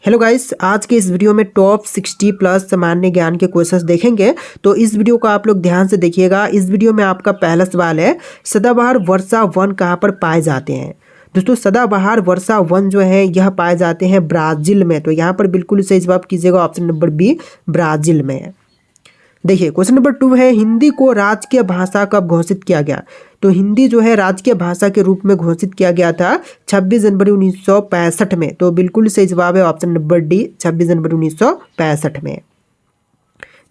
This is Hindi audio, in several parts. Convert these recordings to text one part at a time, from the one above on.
हेलो गाइस, आज के इस वीडियो में टॉप 60 प्लस सामान्य ज्ञान के क्वेश्चंस देखेंगे। तो इस वीडियो को आप लोग ध्यान से देखिएगा। इस वीडियो में आपका पहला सवाल है, सदाबहार वर्षा वन कहाँ पर पाए जाते हैं। दोस्तों, सदाबहार वर्षा वन जो है यह पाए जाते हैं ब्राज़ील में। तो यहाँ पर बिल्कुल सही जवाब कीजिएगा, ऑप्शन नंबर बी ब्राज़ील में। देखिए क्वेश्चन नंबर 2 है, हिंदी को राजकीय भाषा कब घोषित किया गया। तो हिंदी जो है राजकीय भाषा के रूप में घोषित किया गया था 26 जनवरी 1965 में। तो बिल्कुल सही जवाब है ऑप्शन नंबर डी, 26 जनवरी 1965 में।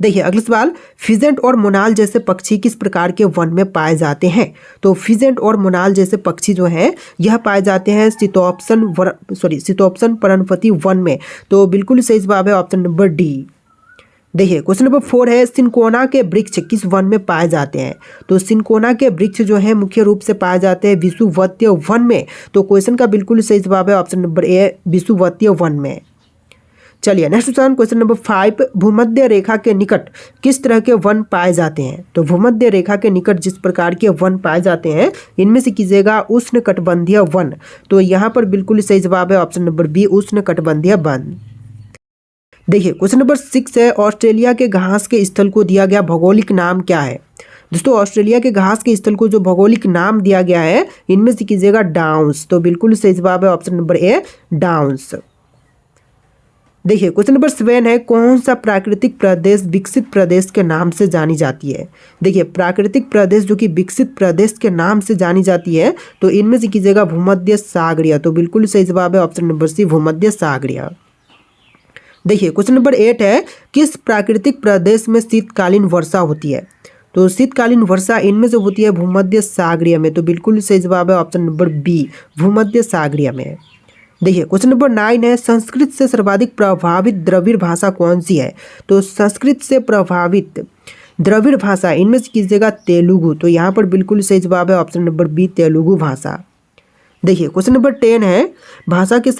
देखिए अगला सवाल, फिजेंट और मोनाल जैसे पक्षी किस प्रकार के वन में पाए जाते हैं। तो फिजेंट और मोनाल जैसे पक्षी जो हैं यह पाए जाते हैं शीतोष्ण पर्णपाती वन में। तो बिल्कुल सही जवाब है ऑप्शन नंबर डी। देखिए क्वेश्चन नंबर 4 है, सिनकोना के वृक्ष किस वन में पाए जाते हैं। तो सिनकोना के वृक्ष जो है मुख्य रूप से पाए जाते हैं विषुवतीय वन में। तो क्वेश्चन का बिल्कुल सही जवाब है ऑप्शन नंबर ए, विषुवतीय वन में। चलिए नेक्स्ट क्वेश्चन नंबर 5, भूमध्य रेखा के निकट किस तरह के वन पाए जाते हैं। तो भूमध्य रेखा के निकट जिस प्रकार के वन पाए जाते हैं इनमें से कीजिएगा उष्णकटिबंधीय वन। तो यहाँ पर बिल्कुल सही जवाब है ऑप्शन नंबर बी, उष्णकटिबंधीय वन। देखिए क्वेश्चन नंबर 6 है, ऑस्ट्रेलिया के घास के स्थल को दिया गया भौगोलिक नाम क्या है। दोस्तों, ऑस्ट्रेलिया के घास के स्थल को जो भौगोलिक नाम दिया गया है इनमें से कीजिएगा डाउन्स। तो बिल्कुल सही जवाब है ऑप्शन नंबर ए, डाउन्स। देखिए क्वेश्चन नंबर 7 है, कौन सा प्राकृतिक प्रदेश विकसित प्रदेश के नाम से जानी जाती है। देखिए प्राकृतिक प्रदेश जो कि विकसित प्रदेश के नाम से जानी जाती है तो इनमें से कीजिएगा भूमध्य सागरीय। तो बिल्कुल सही जवाब है ऑप्शन नंबर सी, भूमध्य सागरीय। देखिए क्वेश्चन नंबर 8 है, किस प्राकृतिक प्रदेश में शीतकालीन वर्षा होती है। तो शीतकालीन वर्षा इनमें से होती है भूमध्य सागरीय में। तो बिल्कुल सही जवाब है ऑप्शन नंबर बी, भूमध्य सागरीय में। देखिए क्वेश्चन नंबर 9 है, संस्कृत से सर्वाधिक प्रभावित द्रविड़ भाषा कौन सी है। तो संस्कृत से प्रभावित द्रविड़ भाषा इनमें से कीजिएगा तेलुगु। तो यहाँ पर बिल्कुल सही जवाब है ऑप्शन नंबर बी, तेलुगु भाषा। देखिए क्वेश्चन नंबर 10 है, भाषा के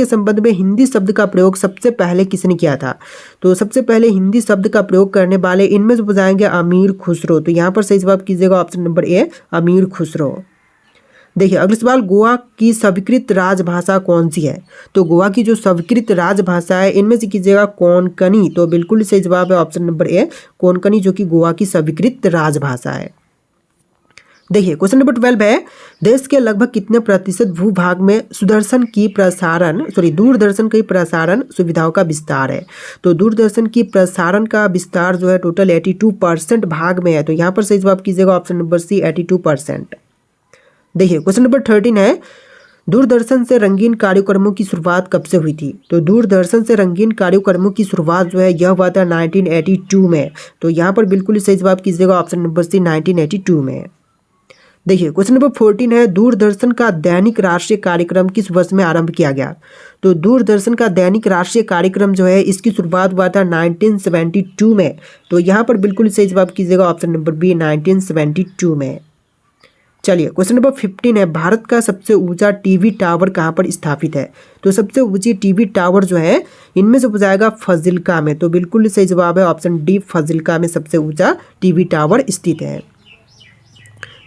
संबंध में हिंदी शब्द का प्रयोग सबसे पहले किसने किया था। तो सबसे पहले हिंदी शब्द का प्रयोग करने वाले इनमें से बताएंगे अमीर खुसरो। तो यहाँ पर सही जवाब कीजिएगा ऑप्शन नंबर ए, अमीर खुसरो। देखिए अगला सवाल, गोवा की स्वीकृत राजभाषा कौन सी है। तो गोवा की जो स्वीकृत राजभाषा है इनमें से कीजिएगा कोंकणी। तो बिल्कुल सही जवाब है ऑप्शन नंबर ए, कोंकणी, जो कि गोवा की स्वीकृत राजभाषा है। देखिए क्वेश्चन नंबर 12 है, देश के लगभग कितने प्रतिशत भूभाग में दूरदर्शन की प्रसारण सुविधाओं का विस्तार है। तो दूरदर्शन की प्रसारण का विस्तार जो है टोटल 82% भाग में है। तो यहाँ पर सही जवाब कीजिएगा ऑप्शन नंबर सी, 82%। देखिए क्वेश्चन नंबर 13 है, दूरदर्शन से रंगीन कार्यक्रमों की शुरुआत कब से हुई थी। तो दूरदर्शन से रंगीन कार्यक्रमों की शुरुआत जो है यह हुआ था 1982 में। तो यहाँ पर बिल्कुल सही जवाब कीजिएगा ऑप्शन नंबर सी, 1982 में। देखिए क्वेश्चन नंबर 14 है, दूरदर्शन का दैनिक राष्ट्रीय कार्यक्रम किस वर्ष में आरंभ किया गया। तो दूरदर्शन का दैनिक राष्ट्रीय कार्यक्रम जो है इसकी शुरुआत हुआ था 1972 में। तो यहाँ पर बिल्कुल सही जवाब कीजिएगा ऑप्शन नंबर बी, 1972 में। चलिए क्वेश्चन नंबर 15 है, भारत का सबसे ऊंचा टीवी टावर कहाँ पर स्थापित है। तो सबसे ऊंची टीवी टावर जो है इनमें से बताएगा फजिल्का में। तो बिल्कुल सही जवाब है ऑप्शन डी, फजिल्का में सबसे ऊंचा टीवी टावर स्थित है।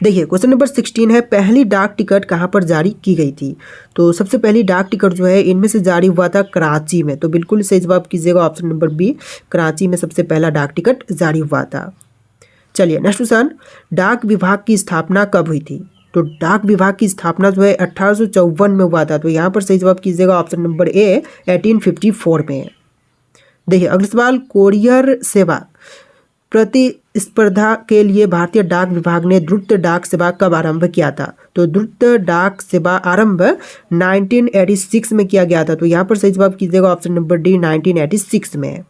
देखिए क्वेश्चन नंबर 16 है, पहली डाक टिकट कहाँ पर जारी की गई थी। तो सबसे पहली डाक टिकट जो है इनमें से जारी हुआ था कराची में। तो बिल्कुल सही जवाब कीजिएगा ऑप्शन नंबर बी, कराची में सबसे पहला डाक टिकट जारी हुआ था। चलिए नेक्स्ट क्वेश्चन, डाक विभाग की स्थापना कब हुई थी। तो डाक विभाग की स्थापना जो है 1854 में हुआ था। तो यहाँ पर सही जवाब कीजिएगा ऑप्शन नंबर ए, 1854 में। देखिए अगला सवाल, कोरियर सेवा प्रतिस्पर्धा के लिए भारतीय डाक विभाग ने द्रुत डाक सेवा कब आरंभ किया था। तो द्रुत डाक सेवा आरंभ 1986 में किया गया था। तो यहाँ पर सही जवाब कीजिएगा ऑप्शन नंबर डी, 1986 में।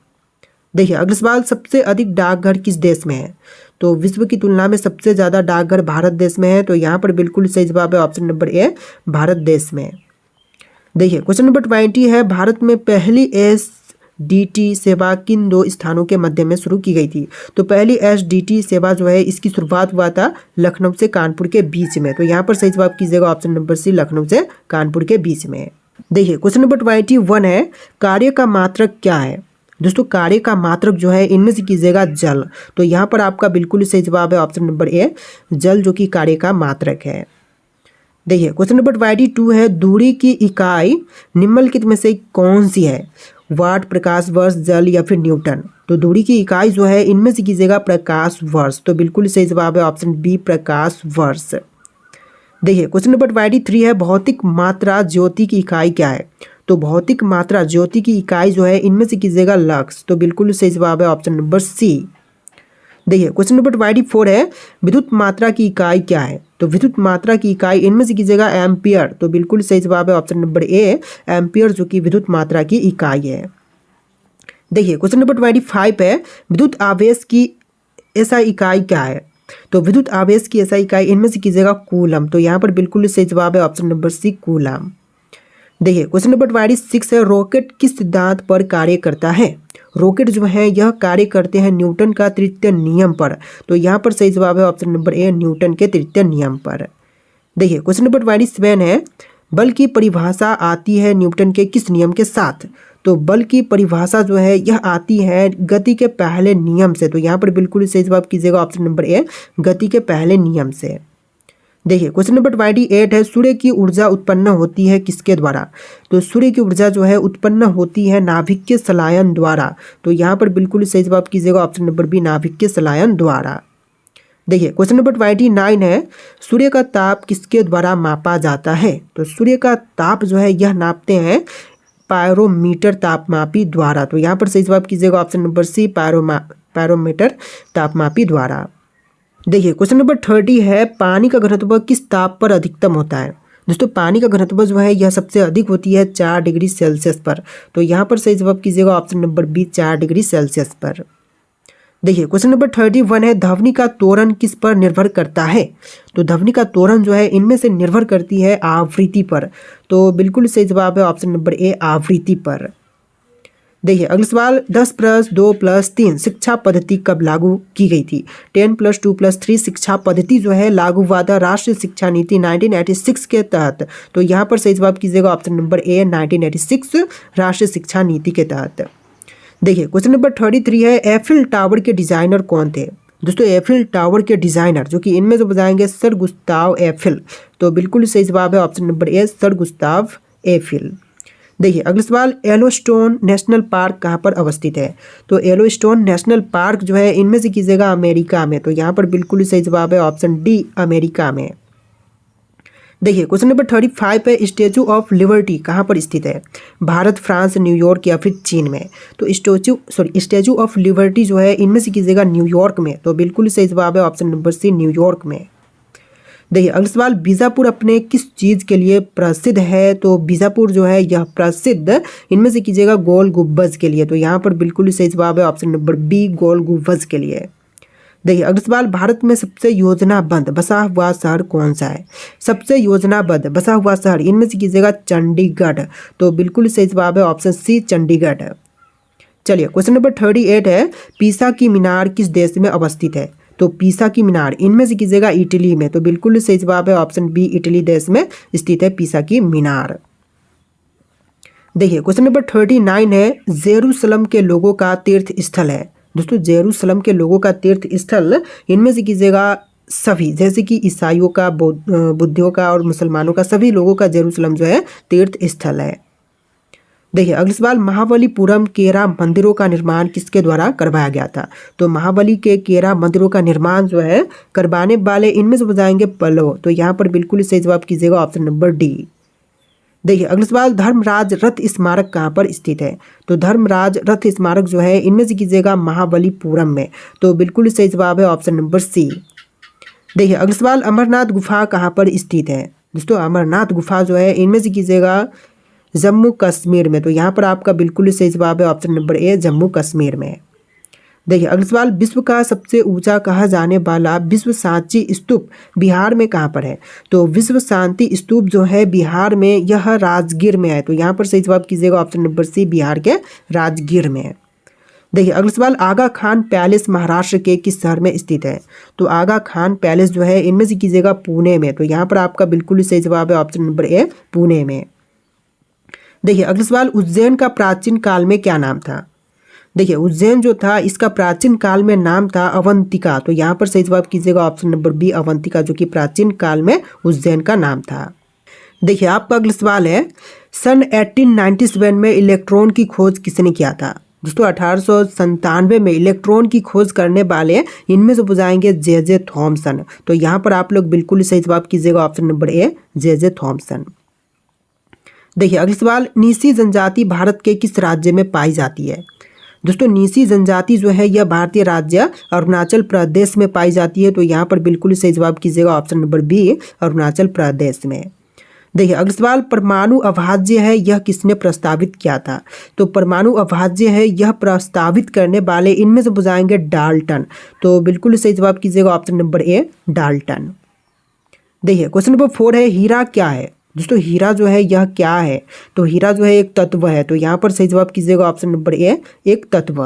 देखिए अगला सवाल, सबसे अधिक डाकघर किस देश में है। तो विश्व की तुलना में सबसे ज़्यादा डाकघर भारत देश में है। तो यहाँ पर बिल्कुल सही जवाब है ऑप्शन नंबर ए, भारत देश में। देखिए क्वेश्चन नंबर 20 है, भारत में पहली SDT सेवा किन 2 स्थानों के मध्य में शुरू की गई थी। तो पहली SDT सेवा जो है इसकी शुरुआत हुआ था लखनऊ से कानपुर के बीच में। तो यहाँ पर सही जवाब कीजिएगा ऑप्शन नंबर सी, लखनऊ से कानपुर के बीच में। देखिए क्वेश्चन नंबर 21 है, कार्य का मात्रक क्या है। दोस्तों, कार्य का मात्रक जो है इनमें से कीजिएगा जल। तो यहाँ पर आपका बिल्कुल सही जवाब है ऑप्शन नंबर ए, जल, जो कि कार्य का मात्रक है। देखिए क्वेश्चन नंबर 22 है, दूरी की इकाई निम्नलिखित में से कौन सी है? वाट, प्रकाश वर्ष, जल या फिर न्यूटन? तो दूरी की इकाई जो है इनमें से कीजिएगा प्रकाश वर्ष। तो बिल्कुल सही जवाब है ऑप्शन बी, प्रकाश वर्ष। देखिए क्वेश्चन नंबर 23 है, भौतिक मात्रा ज्योति की इकाई क्या है? तो भौतिक मात्रा ज्योति की इकाई जो है इनमें से कीजिएगा लक्स। तो बिल्कुल सही जवाब है ऑप्शन नंबर सी। देखिए क्वेश्चन नंबर 24 है, विद्युत मात्रा की इकाई क्या है? तो विद्युत मात्रा की इकाई इनमें से कीजिएगा एम्पियर। तो बिल्कुल सही जवाब है ऑप्शन नंबर ए, एम्पियर जो कि विद्युत मात्रा की इकाई है। देखिए क्वेश्चन नंबर 25 है, विद्युत आवेश की ऐसा इकाई क्या है? तो विद्युत आवेश की ऐसा इकाई इनमें से कीजिएगा कूलम। तो यहाँ पर बिल्कुल सही जवाब है ऑप्शन नंबर सी, कूलम। देखिए क्वेश्चन नंबर 26 है, रॉकेट किस सिद्धांत पर कार्य करता है? रॉकेट जो है यह कार्य करते हैं न्यूटन का तृतीय नियम पर। तो यहाँ पर सही जवाब है ऑप्शन नंबर ए, न्यूटन के तृतीय नियम पर। देखिए क्वेश्चन नंबर 27 है, बल की परिभाषा आती है न्यूटन के किस नियम के साथ? तो बल की परिभाषा जो है यह आती है गति के पहले नियम से। तो यहाँ पर बिल्कुल सही जवाब कीजिएगा ऑप्शन नंबर ए, गति के पहले नियम से। देखिए क्वेश्चन नंबर 28 है, सूर्य की ऊर्जा उत्पन्न होती है किसके द्वारा? तो सूर्य की ऊर्जा जो है उत्पन्न होती है नाभिकीय संलयन द्वारा। तो यहाँ पर बिल्कुल सही जवाब कीजिएगा ऑप्शन नंबर बी, नाभिकीय संलयन द्वारा। देखिए क्वेश्चन नंबर 29 है, सूर्य का ताप किसके द्वारा मापा जाता है? तो सूर्य का ताप जो है यह नापते हैं पायरोमीटर तापमापी द्वारा। तो यहाँ पर सही जवाब कीजिएगा ऑप्शन नंबर सी, पायरोमीटर तापमापी द्वारा। देखिए क्वेश्चन नंबर 30 है, पानी का घनत्व किस ताप पर अधिकतम होता है? दोस्तों पानी का घनत्व जो है यह सबसे अधिक होती है 4 डिग्री सेल्सियस पर। तो यहाँ पर सही जवाब कीजिएगा option number B, 4 degree Celsius पर। देखिए क्वेश्चन नंबर 31 है, ध्वनि का त्वरण किस पर निर्भर करता है? तो ध्वनि का त्वरण जो है इनमें से निर्भर करती है आवृत्ति पर। तो बिल्कुल सही जवाब है ऑप्शन नंबर ए, आवृत्ति पर। देखिए अगला सवाल, 10+2+3 शिक्षा पद्धति कब लागू की गई थी? 10+2+3 शिक्षा पद्धति जो है लागू हुआ था राष्ट्रीय शिक्षा नीति 1986 के तहत। तो यहाँ पर सही जवाब कीजिएगा ऑप्शन नंबर ए, 1986 राष्ट्रीय शिक्षा नीति के तहत। देखिए क्वेश्चन नंबर 33 है, एफिल टावर के डिजाइनर कौन थे? दोस्तों एफिल टावर के डिजाइनर जो कि इनमें जो बताएंगे सर गुस्ताव एफिल। तो बिल्कुल सही जवाब है option number A, sir Gustav Eiffel. देखिए अगला सवाल, येलोस्टोन नेशनल पार्क कहाँ पर अवस्थित है? तो येलोस्टोन नेशनल पार्क जो है इनमें से कीजिएगा अमेरिका में। तो यहाँ पर बिल्कुल सही जवाब है ऑप्शन डी, अमेरिका में। देखिए क्वेश्चन नंबर 35 है, स्टैचू ऑफ लिबर्टी कहाँ पर स्थित है? भारत, फ्रांस, न्यूयॉर्क या फिर चीन में? तो स्टैचू ऑफ लिबर्टी जो है इनमें से कीजिएगा न्यूयॉर्क में। तो बिल्कुल सही जवाब है ऑप्शन नंबर सी, न्यूयॉर्क में। देखिए अगला सवाल, बीजापुर अपने किस चीज़ के लिए प्रसिद्ध है? तो बीजापुर जो है यह प्रसिद्ध इनमें से कीजिएगा गोल गुब्बज के लिए। तो यहाँ पर बिल्कुल सही जवाब है ऑप्शन नंबर बी, गोल गुब्बज के लिए। देखिए अगला सवाल, भारत में सबसे योजनाबद्ध बसा हुआ शहर कौन सा है? सबसे योजनाबद्ध बसा हुआ शहर इनमें से कीजिएगा चंडीगढ़। तो बिल्कुल सही जवाब है ऑप्शन सी, चंडीगढ़। चलिए क्वेश्चन नंबर 38 है, पीसा की मीनार किस देश में अवस्थित है? तो पीसा की मीनार इनमें से कीजिएगा इटली में। तो बिल्कुल सही जवाब है ऑप्शन बी, इटली देश में स्थित है पीसा की मीनार। देखिए क्वेश्चन नंबर 39 है, जेरूसलम के लोगों का तीर्थ स्थल है। दोस्तों जेरूसलम के लोगों का तीर्थ स्थल इनमें से कीजिएगा सभी, जैसे कि ईसाइयों का, बुद्धियों का और मुसलमानों का, सभी लोगों का जेरूसलम जो है तीर्थ स्थल है। देखिए अगला सवाल, महाबलीपुरम केरा मंदिरों का निर्माण किसके द्वारा करवाया गया था? तो महाबली के केरा मंदिरों का निर्माण जो है करवाने वाले इनमें से बताएंगे पल्लव। तो यहाँ पर बिल्कुल सही जवाब कीजिएगा ऑप्शन नंबर डी। देखिए अगला सवाल, धर्मराज रथ स्मारक कहाँ पर स्थित है? तो धर्मराज रथ स्मारक जो है इनमें से कीजिएगा महाबलीपुरम में। तो बिल्कुल सही जवाब है ऑप्शन नंबर सी। देखिए अगला सवाल, अमरनाथ गुफा कहाँ पर स्थित है? दोस्तों अमरनाथ गुफा जो है इनमें से कीजिएगा जम्मू कश्मीर में। तो यहाँ पर आपका बिल्कुल सही जवाब है option number A, Jammu Kashmir में। देखिए अगला सवाल, विश्व का सबसे ऊंचा कहा जाने वाला विश्व शांति स्तूप बिहार में कहाँ पर है? तो विश्व शांति स्तूप जो है बिहार में, यह राजगीर में है। तो यहाँ पर सही जवाब कीजिएगा ऑप्शन नंबर सी, बिहार के राजगीर में। देखिए अगला सवाल, आगा खान पैलेस महाराष्ट्र के किस शहर में स्थित है? तो आगा खान पैलेस जो है इनमें से कीजिएगा पुणे में। तो यहाँ पर आपका बिल्कुल सही जवाब है ऑप्शन नंबर ए, पुणे में। देखिए अगला सवाल, उज्जैन का प्राचीन काल में क्या नाम था? देखिए उज्जैन जो था इसका प्राचीन काल में नाम था अवंतिका। तो यहाँ पर सही जवाब कीजिएगा ऑप्शन नंबर बी, अवंतिका, जो कि प्राचीन काल में उज्जैन का नाम था। देखिए आपका अगला सवाल है, सन 1897 में इलेक्ट्रॉन की खोज किसने किया था? दोस्तों 1897 में इलेक्ट्रॉन की खोज करने वाले इनमें से बुझाएंगे जे थॉमसन। तो यहाँ पर आप लोग बिल्कुल सही जवाब कीजिएगा, option number A J Thomson. देखिए अगला सवाल, नीसी जनजाति भारत के किस राज्य में पाई जाती है? दोस्तों नीसी जनजाति जो है यह भारतीय राज्य अरुणाचल प्रदेश में पाई जाती है। तो यहाँ पर बिल्कुल सही जवाब कीजिएगा, option number B Arunachal Pradesh में। देखिए अगला सवाल, परमाणु अभाज्य है यह किसने प्रस्तावित किया था? तो परमाणु अभाज्य है यह प्रस्तावित करने वाले इनमें से बुझाएंगे डाल्टन। तो बिल्कुल सही जवाब कीजिएगा, ऑप्शन नंबर ए डाल्टन। देखिए क्वेश्चन नंबर 4 है, हीरा क्या है? दोस्तों हीरा जो है यह क्या है? तो हीरा जो है एक तत्व है। तो यहाँ पर सही जवाब कीजिएगा, ऑप्शन नंबर ए एक तत्व।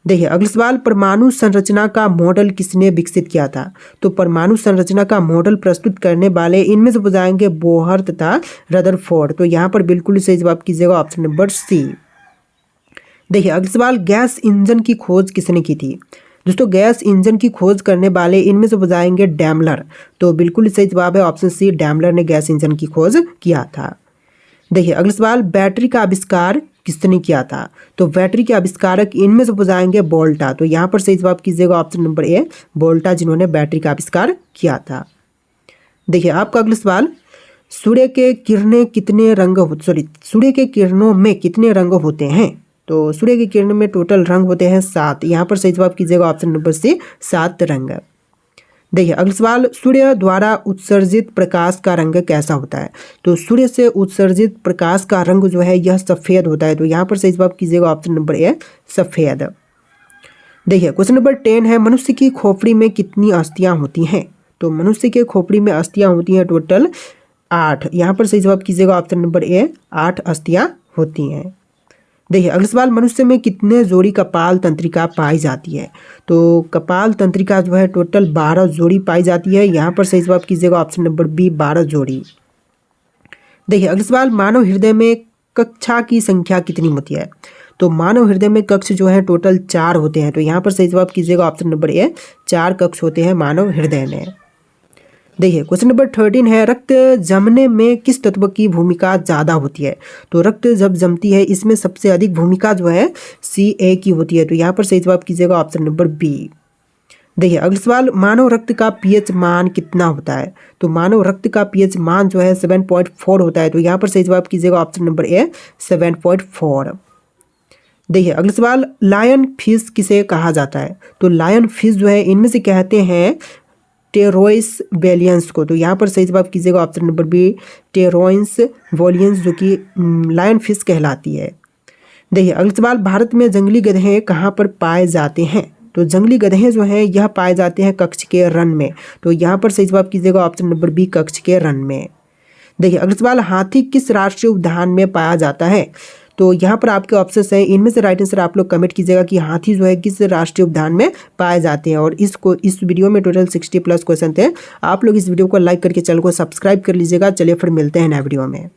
देखिए अगला सवाल, परमाणु संरचना का मॉडल किसने विकसित किया था? तो परमाणु संरचना का मॉडल प्रस्तुत करने वाले इनमें से बुझाएंगे बोहर तथा रदरफोर्ड। तो यहाँ पर बिल्कुल सही जवाब कीजिएगा, ऑप्शन नंबर सी। देखिए अगला सवाल, गैस इंजन की खोज किसने की थी? दोस्तों गैस इंजन की खोज करने वाले इनमें से बुझाएंगे डैमलर। तो बिल्कुल सही जवाब है ऑप्शन सी, डैमलर ने गैस इंजन की खोज किया था। देखिए अगला सवाल, बैटरी का आविष्कार किसने किया था? तो बैटरी के आविष्कारक इनमें से बुझाएंगे वोल्टा। तो यहाँ पर सही जवाब कीजिएगा, ऑप्शन नंबर ए वोल्टा, जिन्होंने बैटरी का आविष्कार किया था। देखिए आपका अगला सवाल, सूर्य के किरणें कितने रंग सूर्य के किरणों में कितने रंग होते हैं? तो सूर्य की किरणों में टोटल रंग होते हैं 7। यहाँ पर सही जवाब कीजिएगा, ऑप्शन नंबर सी 7 रंग। देखिए अगला सवाल, सूर्य द्वारा उत्सर्जित प्रकाश का रंग कैसा होता है? तो सूर्य से उत्सर्जित प्रकाश का रंग जो है यह सफ़ेद होता है। तो यहाँ पर सही जवाब कीजिएगा, ऑप्शन नंबर ए सफ़ेद। देखिए क्वेश्चन नंबर 10 है, मनुष्य की खोपड़ी में कितनी अस्थियाँ होती हैं? तो मनुष्य के खोपड़ी में अस्थियाँ होती हैं टोटल 8। यहाँ पर सही जवाब कीजिएगा, ऑप्शन नंबर ए 8 अस्थियाँ होती हैं। देखिए अगला सवाल, मनुष्य में कितने जोड़ी कपाल तंत्रिका पाई जाती है? तो कपाल तंत्रिका जो है टोटल 12 जोड़ी पाई जाती है। यहाँ पर सही जवाब कीजिएगा, ऑप्शन नंबर बी 12 जोड़ी। देखिए अगला सवाल, मानव हृदय में कक्षा की संख्या कितनी होती है? तो मानव हृदय में कक्ष जो है टोटल 4 होते हैं। तो यहाँ पर सही जवाब कीजिएगा, ऑप्शन नंबर ए 4 कक्ष होते हैं मानव हृदय में। देखिए क्वेश्चन नंबर 13 है, रक्त जमने में किस तत्व की भूमिका ज़्यादा होती है? तो रक्त जब जमती है इसमें सबसे अधिक भूमिका जो है Ca की होती है। तो यहाँ पर सही जवाब कीजिएगा, ऑप्शन नंबर बी। देखिए अगला सवाल, मानव रक्त का पीएच मान कितना होता है? तो मानव रक्त का पीएच मान जो है 7.4 होता है। तो यहाँ पर सही जवाब कीजिएगा, ऑप्शन नंबर ए 7.4। देखिए अगला सवाल, लायन फिश किसे कहा जाता है? तो लायन फिश जो है इनमें से कहते हैं टेरोइस वेलियंस को। तो यहाँ पर सही जवाब कीजिएगा, ऑप्शन नंबर बी टेरोइस वेलियंस, जो कि लायन फिश कहलाती है। देखिए अगला सवाल, भारत में जंगली गधे कहाँ पर पाए जाते हैं? तो जंगली गधे जो हैं यह पाए जाते हैं कच्छ के रण में। तो यहाँ पर सही जवाब कीजिएगा, ऑप्शन नंबर बी कच्छ के रण में। देखिए अगला सवाल, हाथी किस राष्ट्रीय उद्यान में पाया जाता है? तो यहाँ पर आपके ऑप्शंस हैं, इनमें से राइट आंसर आप लोग कमेंट कीजिएगा कि हाथी जो है किस राष्ट्रीय उद्यान में पाए जाते हैं। और इस वीडियो में टोटल 60+ क्वेश्चन थे। आप लोग इस वीडियो को लाइक करके चैनल को सब्सक्राइब कर लीजिएगा। चलिए फिर मिलते हैं नए वीडियो में।